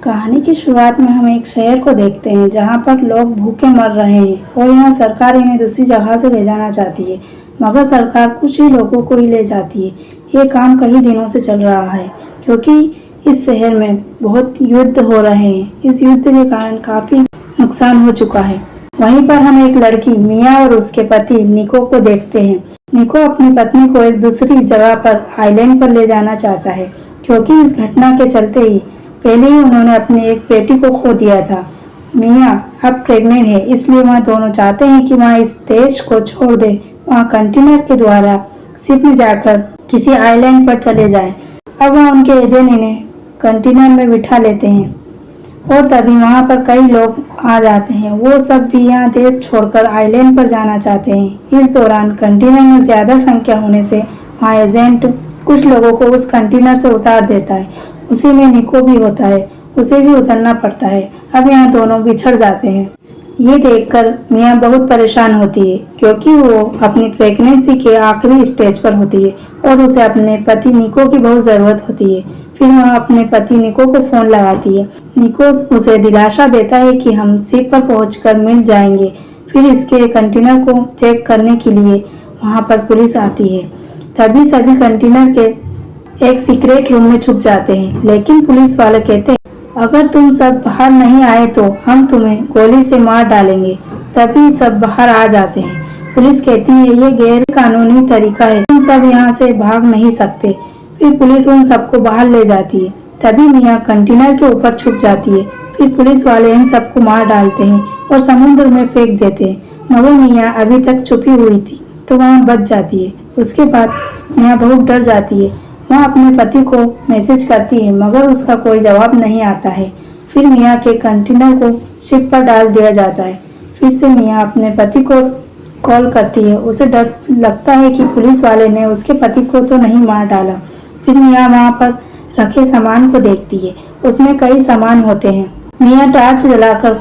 कहानी की शुरुआत में हम एक शहर को देखते हैं जहां पर लोग भूखे मर रहे हैं और यहाँ सरकार इन्हें दूसरी जगह से ले जाना चाहती है, मगर सरकार कुछ ही लोगों को ही ले जाती है। ये काम कई दिनों से चल रहा है क्योंकि इस शहर में बहुत युद्ध हो रहे हैं। इस युद्ध के कारण काफी नुकसान हो चुका है। वहीं पर हम एक लड़की मिया और उसके पति निको को देखते हैं। निको अपनी पत्नी को एक दूसरी जगह पर आइलैंड पर ले जाना चाहता है क्योंकि इस घटना के चलते ही पहले ही उन्होंने अपनी एक बेटी को खो दिया था। मिया अब प्रेग्नेंट है, इसलिए वह दोनों चाहते हैं कि वह इस देश को छोड़ दे, वह कंटेनर के द्वारा शिप में जाकर किसी आइलैंड पर चले जाएं। अब वह उनके एजेंट इन्हें कंटेनर में बिठा लेते हैं और तभी वहां पर कई लोग आ जाते हैं। वो सब भी यहाँ देश छोड़कर आइलैंड पर जाना चाहते हैं। इस दौरान कंटेनर में ज्यादा संख्या होने से वहाँ एजेंट कुछ लोगों को उस कंटेनर से उतार देता है। उसी में निको भी होता है, उसे भी उतरना पड़ता है। अब यहाँ दोनों बिछड़ जाते हैं। ये देखकर मिया बहुत परेशान होती है क्योंकि वो अपनी प्रेगनेंसी के आखिरी स्टेज पर होती है और उसे अपने पति निको की बहुत जरूरत होती है। फिर वह अपने पति निको को फोन लगाती है। निको उसे दिलासा देता है कि हम शिप पर पहुंचकर मिल जाएंगे। फिर इसके कंटेनर को चेक करने के लिए वहां पर पुलिस आती है। तभी सभी कंटेनर के एक सीक्रेट रूम में छुप जाते हैं, लेकिन पुलिस वाले कहते हैं अगर तुम सब बाहर नहीं आए तो हम तुम्हें गोली से मार डालेंगे। तभी सब बाहर आ जाते हैं। पुलिस कहती है ये गैर कानूनी तरीका है, तुम सब यहाँ से भाग नहीं सकते। फिर पुलिस उन सबको बाहर ले जाती है। तभी मिया कंटेनर के ऊपर छुप जाती है। फिर पुलिस वाले इन सबको मार डालते हैं और समुद्र में फेंक देते हैं, मगर मिया अभी तक छुपी हुई थी तो वहाँ बच जाती है। उसके बाद मिया बहुत डर जाती है। वह अपने पति को मैसेज करती है, मगर उसका कोई जवाब नहीं आता है। फिर मिया के कंटेनर को शिप पर डाल दिया जाता है। फिर से मिया अपने पति को कॉल करती है। उसे डर लगता है कि पुलिस वाले ने उसके पति को तो नहीं मार डाला। फिर मिया वहाँ पर रखे सामान को देखती है। उसमें कई सामान होते हैं। मिया टॉर्च जलाकर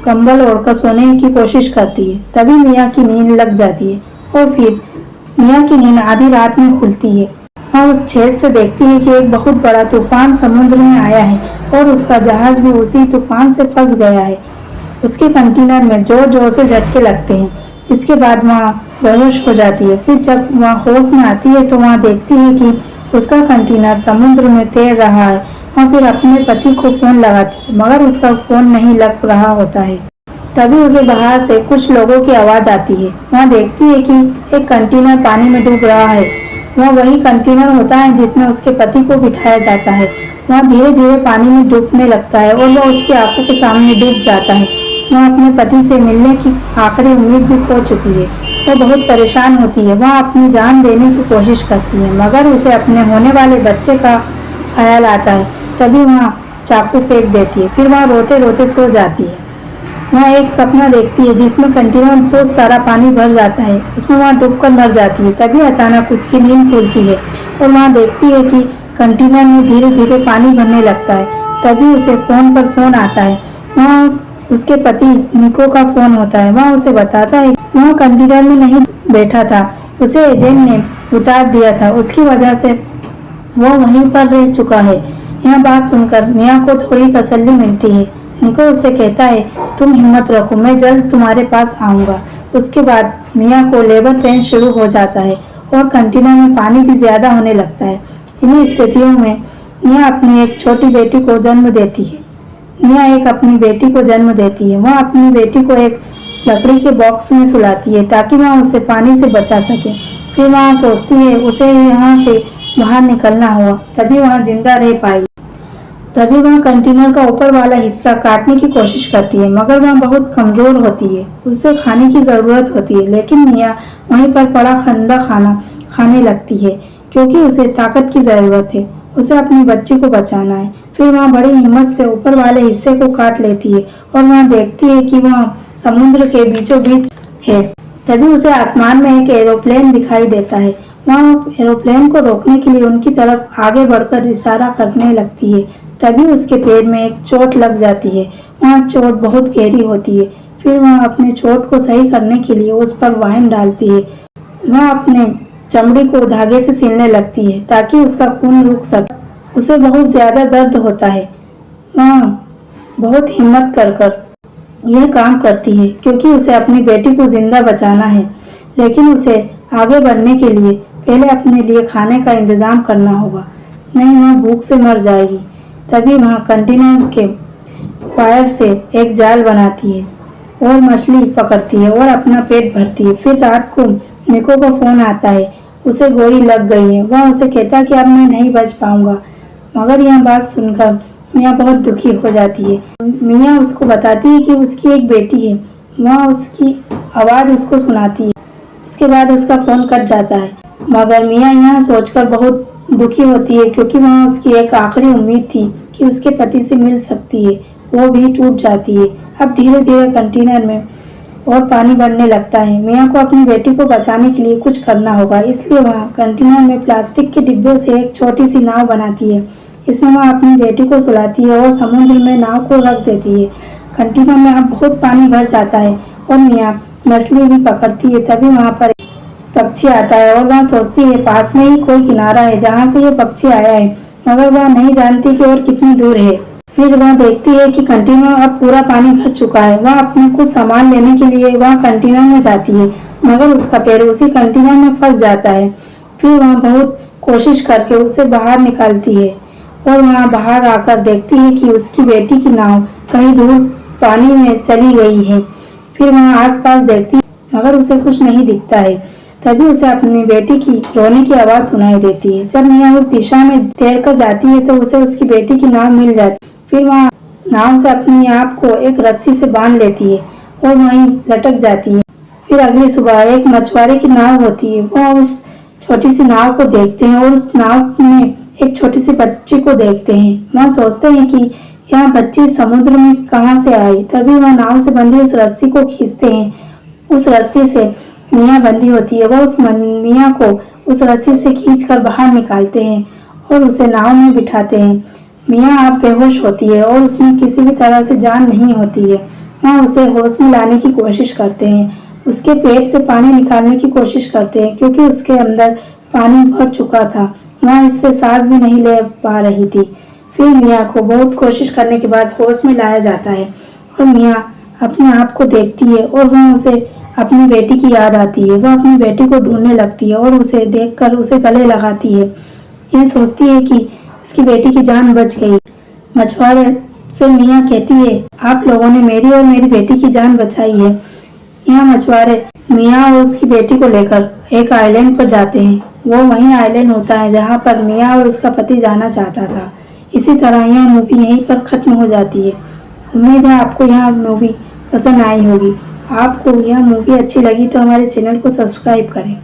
कंबल ओढ़कर सोने की कोशिश करती है। तभी मिया की नींद लग जाती है और फिर मिया की नींद आधी रात में खुलती है। वह उस छेद से देखती है कि एक बहुत बड़ा तूफान समुद्र में आया है और उसका जहाज भी उसी तूफान से फंस गया है। उसके कंटेनर में जोर जोर से झटके लगते हैं। इसके बाद वह बेहोश हो जाती है। फिर जब वह होश में आती है तो वह देखती है कि उसका कंटेनर समुद्र में तैर रहा है। वह फिर अपने पति को फोन लगाती है, मगर उसका फोन नहीं लग रहा होता है। तभी उसे बाहर से कुछ लोगों की आवाज आती है। वह देखती है कि एक कंटेनर पानी में डूब रहा है। वह वही कंटेनर होता है जिसमें उसके पति को बिठाया जाता है। वह धीरे धीरे पानी में डूबने लगता है और वह उसकी आंखों के सामने डूब जाता है। वह अपने पति से मिलने की आखिरी उम्मीद भी खो चुकी है। वह बहुत परेशान होती है। वह अपनी जान देने की कोशिश करती है, मगर उसे अपने होने वाले बच्चे का ख्याल आता है। तभी वह चाकू फेंक देती है। फिर वह रोते रोते सो जाती है। वह एक सपना देखती है जिसमें कंटेनर में बहुत सारा पानी भर जाता है। उसमें वह डूबकर मर जाती है। तभी अचानक उसकी नींद खुलती है और वह देखती है कि कंटेनर में धीरे धीरे पानी भरने लगता है। तभी उसे फोन पर फोन आता है। वह उसके पति निको का फोन होता है। वह उसे बताता है वह कंटेनर में नहीं बैठा था, उसे एजेंट ने उतार दिया था, उसकी वजह से वो वहीं पर रह चुका है। यह बात सुनकर मिया को थोड़ी तसल्ली मिलती है। निको उससे कहता है तुम हिम्मत रखो, मैं जल्द तुम्हारे पास आऊंगा। उसके बाद मिया को लेबर पेन शुरू हो जाता है और कंटेनर में पानी भी ज्यादा होने लगता है। इन्हीं स्थितियों में मिया अपनी एक छोटी बेटी को जन्म देती है। वह अपनी बेटी को एक लकड़ी के बॉक्स में सुलाती है ताकि वह उसे पानी से बचा सके। फिर वह सोचती है उसे यहाँ से बाहर निकलना होगा, तभी वह जिंदा रह पाएगी। तभी वह कंटेनर का ऊपर वाला हिस्सा काटने की कोशिश करती है, मगर वह बहुत कमजोर होती है। उसे खाने की जरूरत होती है, लेकिन मिया वहीं पर पड़ा खंदा खाना खाने लगती है क्योंकि उसे ताकत की जरूरत है। उसे अपनी बच्ची को बचाना है। फिर वह बड़ी हिम्मत से ऊपर वाले हिस्से को काट लेती है और वह देखती है कि वह समुद्र के बीचों बीच है। तभी उसे आसमान में एक एरोप्लेन दिखाई देता है। वह एरोप्लेन को रोकने के लिए उनकी तरफ आगे बढ़कर इशारा करने लगती है। तभी उसके पैर में एक चोट लग जाती है। वह चोट बहुत गहरी होती है। फिर वह अपने चोट को सही करने के लिए उस पर वाइन डालती है। वह अपने चमड़ी को धागे से सिलने लगती है ताकि उसका खून रुक सके। उसे बहुत ज्यादा दर्द होता है। वह बहुत हिम्मत कर यह काम करती है क्योंकि उसे अपनी बेटी को जिंदा बचाना है। लेकिन उसे आगे बढ़ने के लिए पहले अपने लिए खाने का इंतजाम करना होगा, नहीं वह भूख से मर जाएगी। तभी वह कंटेनर के वायर से एक जाल बनाती है और मछली पकड़ती है और अपना पेट भरती है। फिर रात को निको का फोन आता है, उसे गोली लग गई है। वह उसे कहता है कि अब मैं नहीं बच पाऊंगा। मगर यह बात सुनकर मियाँ बहुत दुखी हो जाती है। मियाँ उसको बताती है कि उसकी एक बेटी है। वह उसकी आवाज़ उसको सुनाती है। उसके बाद उसका फ़ोन कट जाता है। मगर मियाँ यह सोचकर बहुत दुखी होती है क्योंकि वह उसकी एक आखिरी उम्मीद थी कि उसके पति से मिल सकती है, वो भी टूट जाती है। अब धीरे धीरे कंटेनर में और पानी बढ़ने लगता है। मियाँ को अपनी बेटी को बचाने के लिए कुछ करना होगा, इसलिए वह कंटेनर में प्लास्टिक के डिब्बे से एक छोटी सी नाव बनाती है। इसमें वह अपनी बेटी को सुलाती है और समुद्र में नाव को रख देती है। कंटेनर में अब बहुत पानी भर जाता है और मियाँ मछली भी पकड़ती है। तभी वहाँ पर एक पक्षी आता है और वह सोचती है पास में ही कोई किनारा है जहाँ से ये पक्षी आया है, मगर वह नहीं जानती कि और कितनी दूर है। फिर वह देखती है कि कंटेनर अब पूरा पानी भर चुका है। वह अपने कुछ सामान लेने के लिए वह कंटेनर में जाती है, मगर उसका पैर उसी कंटेनर में फंस जाता है। फिर वह बहुत कोशिश करके उसे बाहर निकालती है और वहाँ बाहर आकर देखती है कि उसकी बेटी की नाव कहीं दूर पानी में चली गई है। फिर वह आसपास देखती है, मगर उसे कुछ नहीं दिखता है। तभी उसे अपनी बेटी की रोने की आवाज़ सुनाई देती है। जब मियाँ उस दिशा में तैरकर जाती है तो उसे उसकी बेटी की नाव मिल जाती है। फिर वह नाव से अपने आप को एक रस्सी से बांध लेती है और वहीं लटक जाती है। फिर अगली सुबह एक मछुआरे की नाव होती है। वह उस छोटी सी नाव को देखते हैं और उस नाव में एक छोटी सी बच्ची को देखते हैं। वह सोचते हैं कि यह बच्ची समुद्र में कहाँ से आई। तभी वह नाव से बंधी उस रस्सी को खींचते हैं। उस रस्सी से मियाँ बंधी होती है। वह उस मियाँ को उस रस्सी से खींचकर बाहर निकालते हैं और उसे नाव में बिठाते हैं। मियाँ आप बेहोश होती है और उसमें किसी भी तरह से जान नहीं होती है। वह उसे होश में लाने की कोशिश करते हैं, उसके पेट से पानी निकालने की कोशिश करते हैं क्योंकि उसके अंदर पानी भर चुका था। वह इससे सांस भी नहीं ले पा रही थी। फिर मियाँ को बहुत कोशिश करने के बाद होश में लाया जाता है और मियाँ अपने आप को देखती है और वह उसे अपनी बेटी की याद आती है। वह अपनी बेटी को ढूंढने लगती है और उसे देखकर उसे गले लगाती है। यह सोचती है कि उसकी बेटी की जान बच गई। मछुआरे से मियाँ कहती है, आप लोगों ने मेरी और मेरी बेटी की जान बचाई है। यहाँ मछुआरे मियाँ और उसकी बेटी को लेकर एक आइलैंड पर जाते हैं। वो वही आइलैंड होता है जहाँ पर मियाँ और उसका पति जाना चाहता था। इसी तरह यह मूवी यहीं पर ख़त्म हो जाती है। उम्मीद है आपको यह मूवी पसंद आई होगी। आपको यह मूवी अच्छी लगी तो हमारे चैनल को सब्सक्राइब करें।